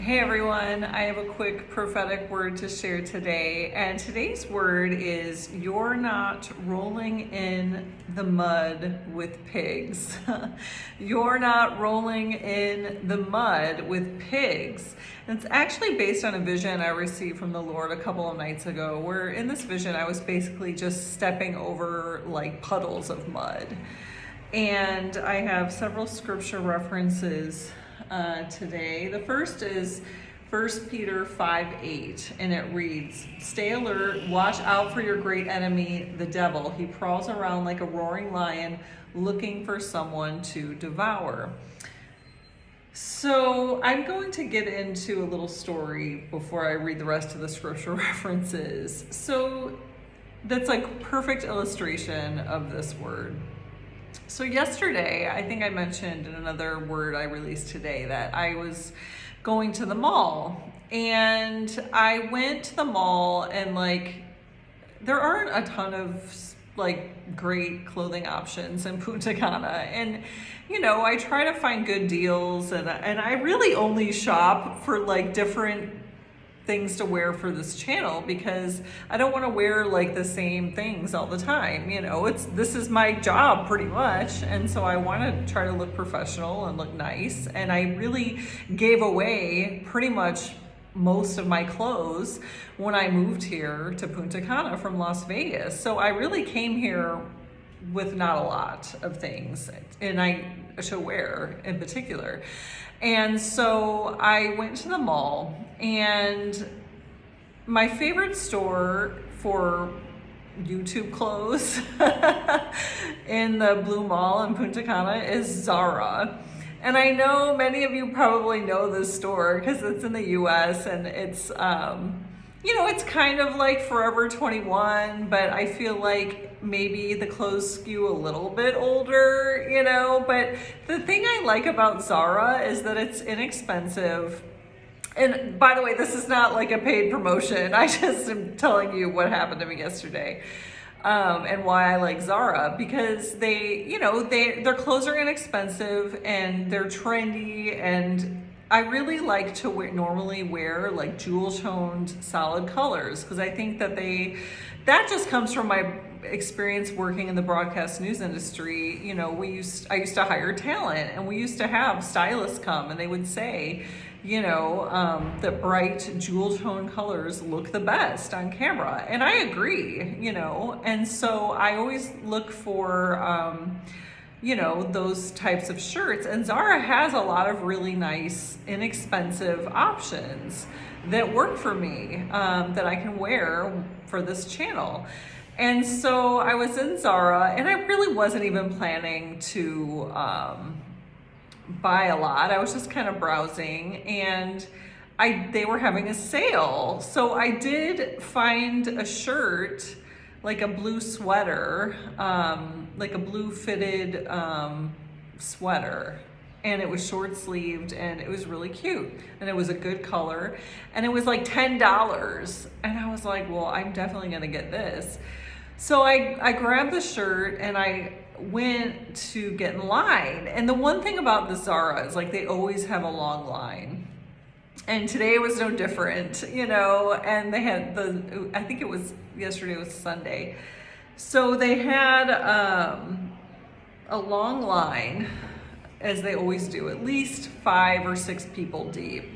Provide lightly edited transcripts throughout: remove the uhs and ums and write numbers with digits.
Hey everyone, I have a quick prophetic word to share today, and today's word is you're not rolling in the mud with pigs. You're not rolling in the mud with pigs. And it's actually based on a vision I received from the Lord a couple of nights ago, where in this vision I was basically just stepping over like puddles of mud. And I have several scripture references today. The first is 1 Peter 5:8, and it reads, "Stay alert, watch out for your great enemy, the devil. He prowls around like a roaring lion, looking for someone to devour." So I'm going to get into a little story before I read the rest of the scripture references. So that's like perfect illustration of this word. So yesterday, I think I mentioned in another word I released today that I was going to the mall, and I went to the mall, and like there aren't a ton of like great clothing options in Punta Cana, and you know, I try to find good deals, and I really only shop for like different things to wear for this channel because I don't want to wear like the same things all the time. You know, this is my job pretty much, and so I want to try to look professional and look nice, and I really gave away pretty much most of my clothes when I moved here to Punta Cana from Las Vegas. So I really came here with not a lot of things to wear in particular. And so I went to the mall, and my favorite store for YouTube clothes in the Blue Mall in Punta Cana is Zara. And I know many of you probably know this store because it's in the US, and it's, it's kind of like Forever 21, but I feel like maybe the clothes skew a little bit older, but the thing I like about Zara is that it's inexpensive. And by the way, this is not like a paid promotion. I just am telling you what happened to me yesterday. And why I like Zara, because their clothes are inexpensive and they're trendy, and I really like to normally wear like jewel toned solid colors, because I think that that just comes from my experience working in the broadcast news industry. I used to hire talent, and we used to have stylists come, and they would say, that bright jewel tone colors look the best on camera. And I agree, and so I always look for, those types of shirts. And Zara has a lot of really nice, inexpensive options that work for me, that I can wear for this channel. And so I was in Zara, and I really wasn't even planning to buy a lot. I was just kind of browsing, and they were having a sale. So I did find a shirt, like a blue sweater, like a blue fitted sweater. And it was short sleeved, and it was really cute, and it was a good color, and it was like $10. And I was like, well, I'm definitely gonna get this. So I grabbed the shirt, and I went to get in line. And the one thing about the Zara is like they always have a long line. And today was no different, and they had I think it was yesterday was Sunday. So they had a long line, as they always do, at least 5 or 6 people deep.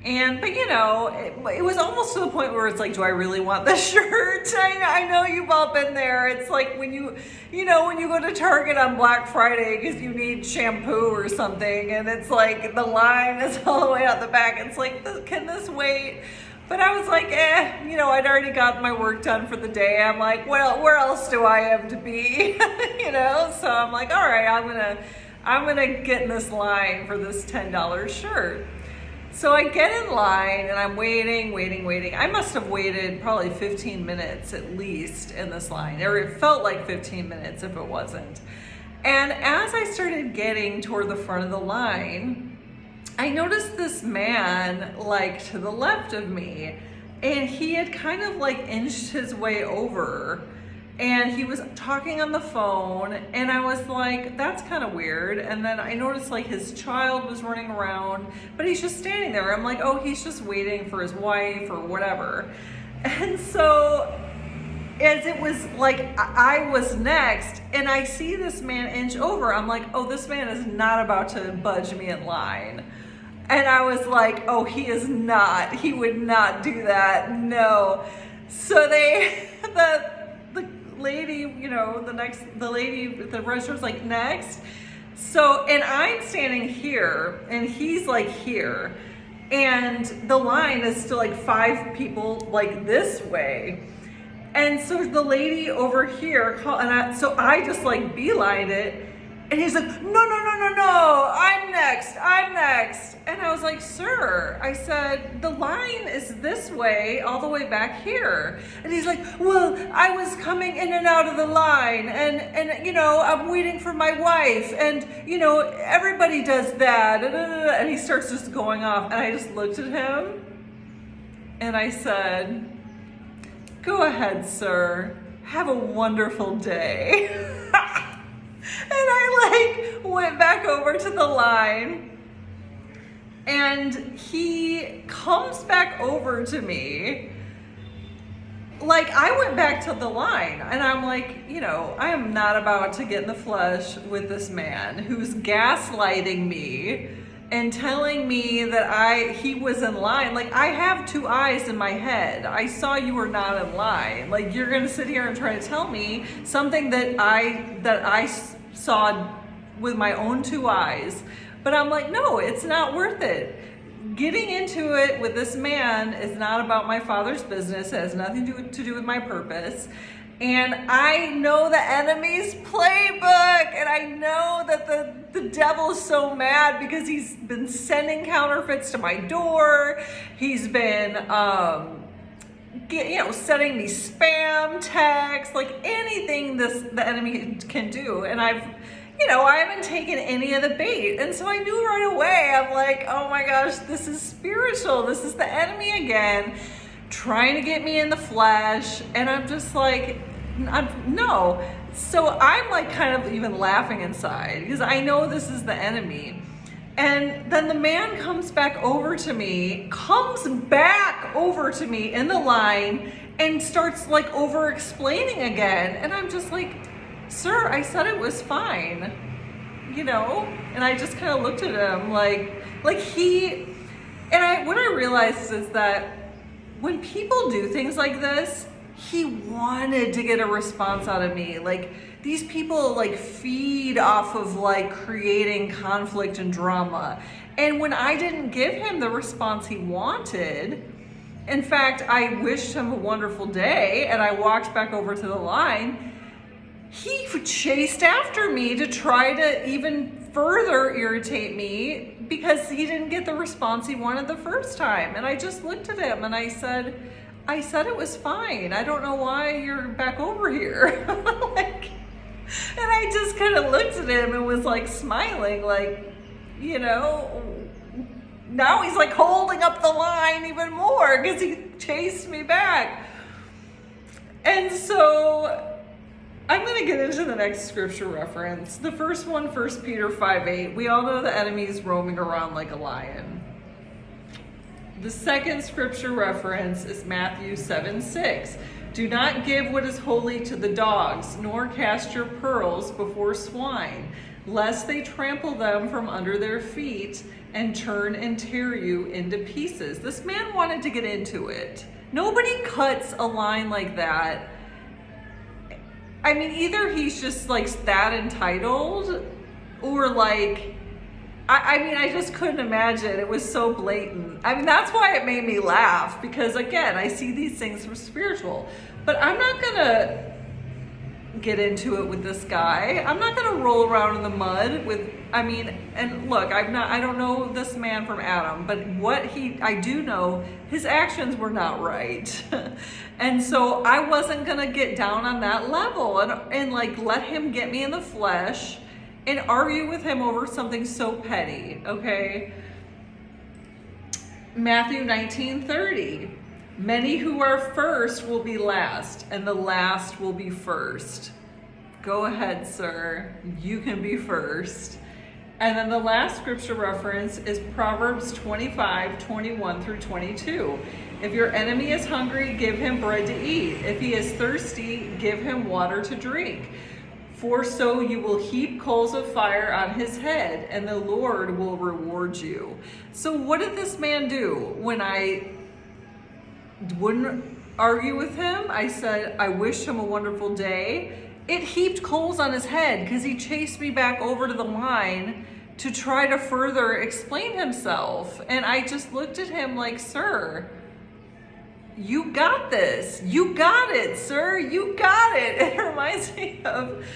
But it was almost to the point where it's like, do I really want this shirt? I know you've all been there. It's like when you go to Target on Black Friday because you need shampoo or something, and it's like the line is all the way out the back. It's like, can this wait? But I was like, I'd already got my work done for the day. I'm like, well, where else do I have to be? So I'm like, all right, I'm gonna get in this line for this $10 shirt. So I get in line, and I'm waiting. I must have waited probably 15 minutes at least in this line, or it felt like 15 minutes if it wasn't. And as I started getting toward the front of the line, I noticed this man like to the left of me, and he had kind of like inched his way over And he was talking on the phone, and I was like, that's kind of weird. And then I noticed like his child was running around, but he's just standing there. I'm like, oh, he's just waiting for his wife or whatever. And so as it was like I was next, and I see this man inch over, I'm like, oh, this man is not about to budge me in line. And I was like, oh, he is not. He would not do that. No. So the lady, you know, the lady at the restaurant's like, next. So, and I'm standing here, and he's like here. And the line is still like 5 people like this way. And so the lady over here called, so I just like beelined it. And he's like, no, I'm next. And I was like, sir, I said, the line is this way, all the way back here. And he's like, well, I was coming in and out of the line, and you know, I'm waiting for my wife, and you know, everybody does that. And he starts just going off, and I just looked at him, and I said, go ahead, sir. Have a wonderful day. And I like went back over to the line, and he comes back over to me. Like, I went back to the line, and I'm like, you know, I am not about to get in the flesh with this man who's gaslighting me and telling me that he was in line. Like, I have 2 eyes in my head. I saw you were not in line. Like, you're gonna sit here and try to tell me something that I saw with my own 2 eyes. But I'm like, no, it's not worth it. Getting into it with this man is not about my Father's business. It has nothing to do with my purpose. And I know the enemy's playbook, and I know that the devil is so mad because he's been sending counterfeits to my door. He's been, sending me spam texts, like anything the enemy can do. And I haven't taken any of the bait. And so I knew right away, I'm like, oh my gosh, this is spiritual. This is the enemy again, trying to get me in the flesh. And I'm just like, no. So I'm like kind of even laughing inside because I know this is the enemy. And then the man comes back over to me in the line and starts like over explaining again. And I'm just like, sir, I said it was fine, you know? And I just kind of looked at him what I realized is that when people do things like this, he wanted to get a response out of me. Like, these people like feed off of like creating conflict and drama. And when I didn't give him the response he wanted, in fact, I wished him a wonderful day and I walked back over to the line, he chased after me to try to even further irritate me because he didn't get the response he wanted the first time. And I just looked at him and I said it was fine. I don't know why you're back over here. And I just kind of looked at him and was like smiling, like, you know, now he's like holding up the line even more because he chased me back. And so I'm going to get into the next scripture reference. The first one, 1 Peter 5:8. We all know the enemy is roaming around like a lion. The second scripture reference is Matthew 7:6. Do not give what is holy to the dogs, nor cast your pearls before swine, lest they trample them from under their feet and turn and tear you into pieces. This man wanted to get into it. Nobody cuts a line like that. I mean, either he's just like that entitled, or like, I just couldn't imagine. It was so blatant. I mean, that's why it made me laugh, because again, I see these things from spiritual. But I'm not gonna get into it with this guy. I'm not gonna roll around in the mud with, and look, I don't know this man from Adam, but I do know his actions were not right. And so I wasn't gonna get down on that level and like let him get me in the flesh and argue with him over something so petty, okay? Matthew 19:30. Many who are first will be last, and the last will be first. Go ahead, sir. You can be first. And then the last scripture reference is Proverbs 25:21-22. If your enemy is hungry, give him bread to eat. If he is thirsty, give him water to drink. For so you will heap coals of fire on his head, and the Lord will reward you. So what did this man do? When I wouldn't argue with him, I said, I wished him a wonderful day. It heaped coals on his head because he chased me back over to the line to try to further explain himself. And I just looked at him like, sir, you got this. You got it, sir. You got it. It reminds me of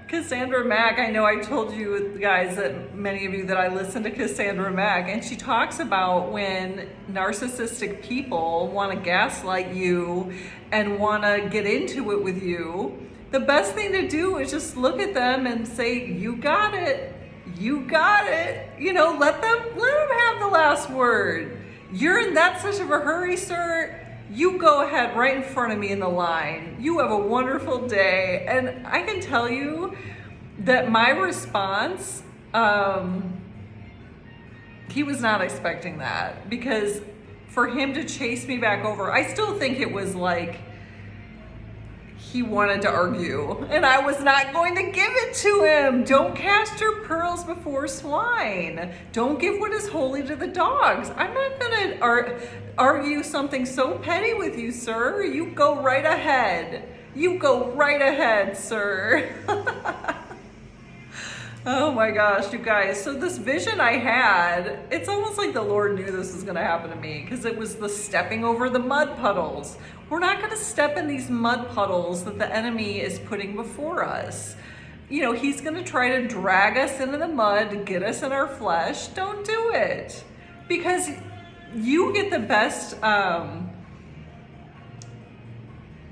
Cassandra Mack. I know I told you guys, that many of you, that I listen to Cassandra Mack, and she talks about when narcissistic people want to gaslight you and want to get into it with you, the best thing to do is just look at them and say, you got it. You got it. You know, let them have the last word. You're in that such of a hurry, sir. You go ahead right in front of me in the line. You have a wonderful day. And I can tell you that my response, he was not expecting that, because for him to chase me back over, I still think it was like he wanted to argue, and I was not going to give it to him. Don't cast your pearls before swine. Don't give what is holy to the dogs. I'm not going to argue something so petty with you, sir. You go right ahead. You go right ahead, sir. Oh my gosh, you guys. So this vision I had, it's almost like the Lord knew this was going to happen to me, because it was the stepping over the mud puddles. We're not going to step in these mud puddles that the enemy is putting before us. You know, he's going to try to drag us into the mud, get us in our flesh. Don't do it, because you get the best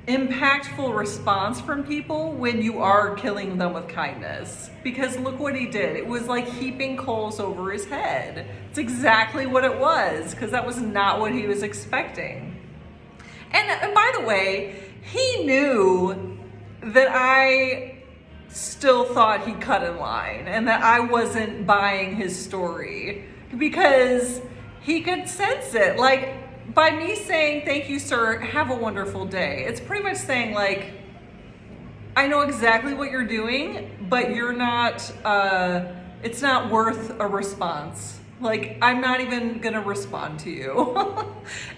impactful response from people when you are killing them with kindness. Because look what he did. It was like heaping coals over his head. It's exactly what it was, because that was not what he was expecting. And by the way, he knew that I still thought he cut in line and that I wasn't buying his story, because he could sense it. Like, by me saying, thank you, sir, have a wonderful day, it's pretty much saying, like, I know exactly what you're doing, but you're not, it's not worth a response. Like, I'm not even gonna respond to you.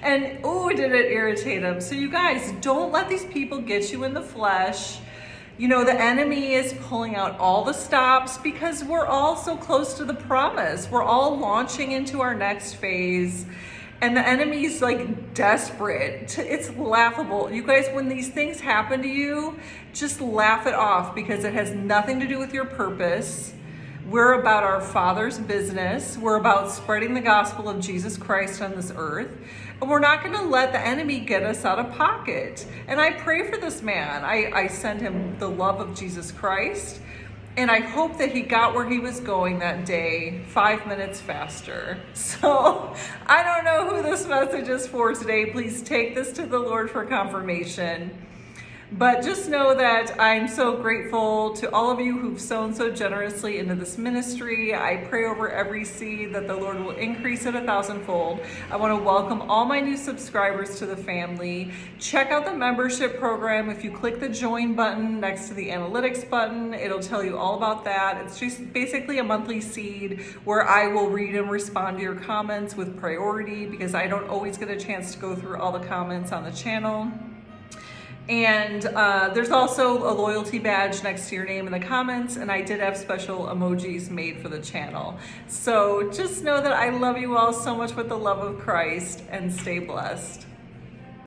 And, oh, did it irritate him. So you guys, don't let these people get you in the flesh. You know, the enemy is pulling out all the stops, because we're all so close to the promise. We're all launching into our next phase. And the enemy's like desperate. It's laughable. You guys, when these things happen to you, just laugh it off, because it has nothing to do with your purpose. We're about our Father's business. We're about spreading the gospel of Jesus Christ on this earth. And we're not going to let the enemy get us out of pocket. And I pray for this man. I send him the love of Jesus Christ. And I hope that he got where he was going that day 5 minutes faster. So I don't know who this message is for today. Please take this to the Lord for confirmation. But just know that I'm so grateful to all of you who've sown so generously into this ministry. I pray over every seed that the Lord will increase it 1,000-fold. I want to welcome all my new subscribers to the family. Check out the membership program. If you click the join button next to the analytics button, it'll tell you all about that. It's just basically a monthly seed where I will read and respond to your comments with priority, because I don't always get a chance to go through all the comments on the channel. And there's also a loyalty badge next to your name in the comments, and I did have special emojis made for the channel. So just know that I love you all so much with the love of Christ, and stay blessed.